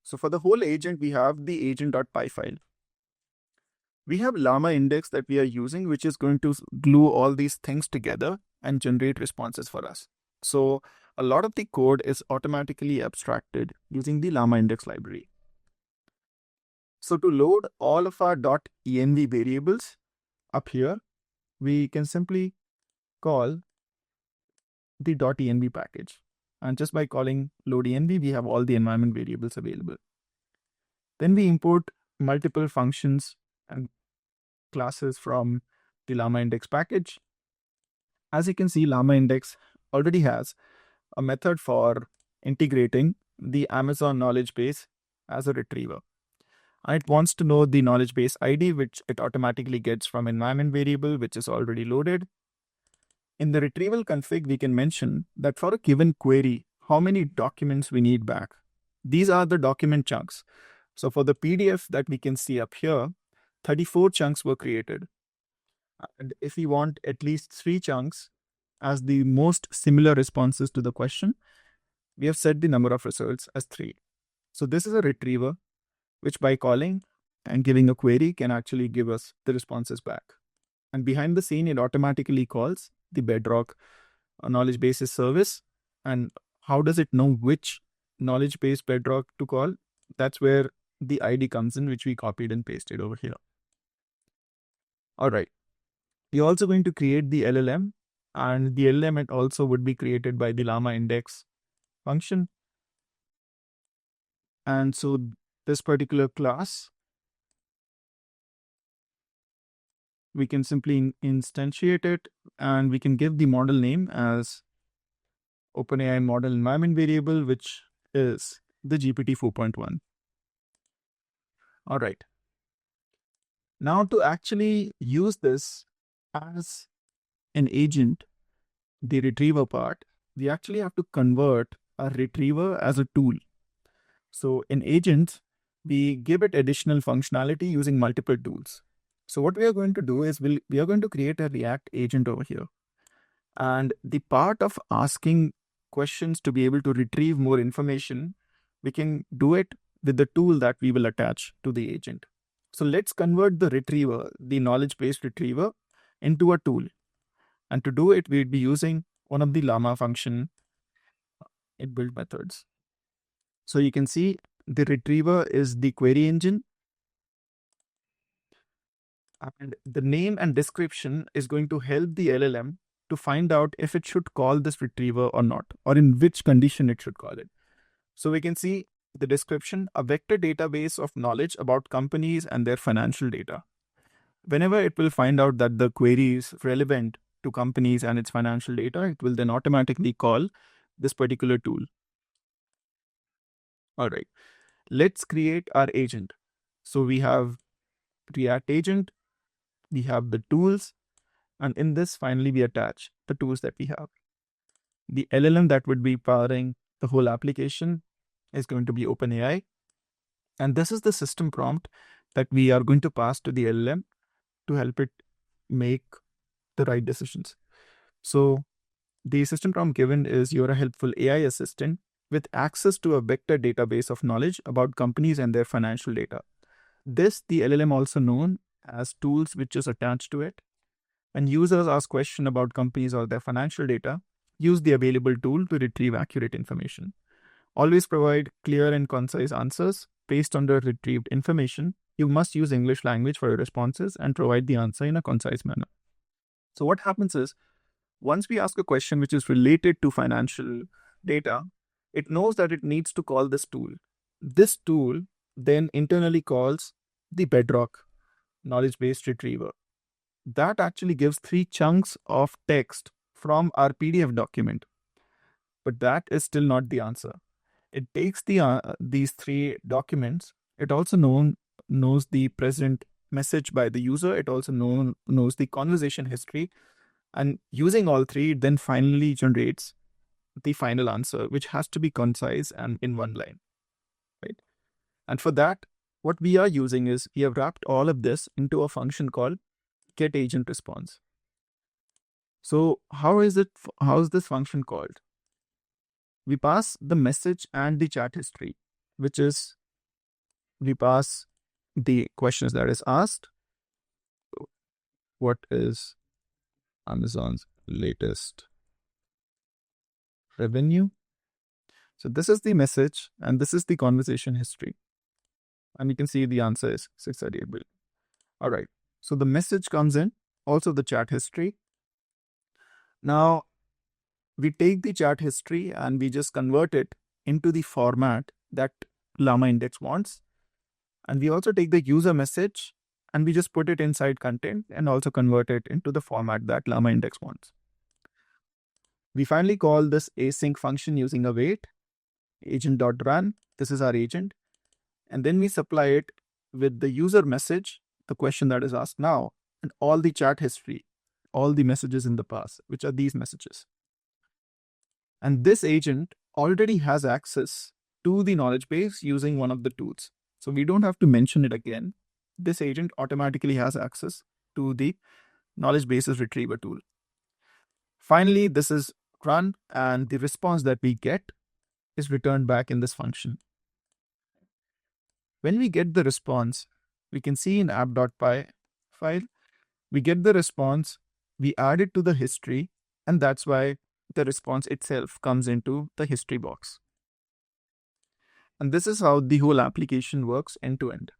So for the whole agent, we have the agent.py file. We have LlamaIndex that we are using, which is going to glue all these things together and generate responses for us. So a lot of the code is automatically abstracted using the LlamaIndex library. So to load all of our .env variables up here, we can simply call the .env package. And just by calling load env, we have all the environment variables available. Then we import multiple functions and classes from the LlamaIndex package. As you can see, LlamaIndex already has a method for integrating the Amazon knowledge base as a retriever. And it wants to know the knowledge base ID, which it automatically gets from environment variable, which is already loaded. In the retrieval config, we can mention that for a given query, how many documents we need back. These are the document chunks. So for the PDF that we can see up here, 34 chunks were created. And if we want at least 3 chunks as the most similar responses to the question, we have set the number of results as 3. So this is a retriever, which by calling and giving a query can actually give us the responses back. And behind the scene, it automatically calls the Bedrock knowledge bases service. And how does it know which knowledge base Bedrock to call? That's where the ID comes in, which we copied and pasted over here. All right. We're also going to create the LLM, and the LLM it also would be created by the LlamaIndex function. And so this particular class, we can simply instantiate it, and we can give the model name as OpenAI model environment variable, which is the GPT 4.1. All right. Now to actually use this as an agent, the retriever part, we actually have to convert a retriever as a tool. So in agents, we give it additional functionality using multiple tools. So what we are going to do is we are going to create a ReAct agent over here. And the part of asking questions to be able to retrieve more information, we can do it with the tool that we will attach to the agent. So let's convert the retriever, the knowledge-based retriever, into a tool. And to do it, we'd be using one of the Llama function inbuilt methods. So you can see the retriever is the query engine. And the name and description is going to help the LLM to find out if it should call this retriever or not, or in which condition it should call it. So we can see the description, a vector database of knowledge about companies and their financial data. Whenever it will find out that the query is relevant to companies and its financial data, it will then automatically call this particular tool. All right, let's create our agent. So we have ReAct agent, we have the tools, and in this, finally, we attach the tools that we have. The LLM that would be powering the whole application is going to be OpenAI. And this is the system prompt that we are going to pass to the LLM to help it make the right decisions. So the system prompt given is you're a helpful AI assistant with access to a vector database of knowledge about companies and their financial data. This, the LLM also known as tools which is attached to it. When users ask questions about companies or their financial data, use the available tool to retrieve accurate information. Always provide clear and concise answers based on the retrieved information. You must use English language for your responses and provide the answer in a concise manner. So what happens is, once we ask a question which is related to financial data, it knows that it needs to call this tool. This tool then internally calls the Bedrock knowledge-based retriever. That actually gives 3 chunks of text from our PDF document. But that is still not the answer. It takes these 3 documents. It also knows the present message by the user. It also knows the conversation history. And using all 3, it then finally generates the final answer, which has to be concise and in one line, right? And for that, what we are using is we have wrapped all of this into a function called getAgentResponse. So how is this function called? We pass the message and the chat history, which is we pass the questions that is asked. What is Amazon's latest revenue? So this is the message, and this is the conversation history. And you can see the answer is 638 billion. All right. So the message comes in, also the chat history. Now, we take the chat history and we just convert it into the format that LlamaIndex wants. And we also take the user message and we just put it inside content and also convert it into the format that LlamaIndex wants. We finally call this async function using await, agent.run. This is our agent. And then we supply it with the user message, the question that is asked now, and all the chat history, all the messages in the past, which are these messages. And this agent already has access to the knowledge base using one of the tools. So we don't have to mention it again. This agent automatically has access to the knowledge base's retriever tool. Finally, this is run, and the response that we get is returned back in this function. When we get the response, we can see in app.py file, we get the response, we add it to the history, and that's why the response itself comes into the history box. And this is how the whole application works end to end.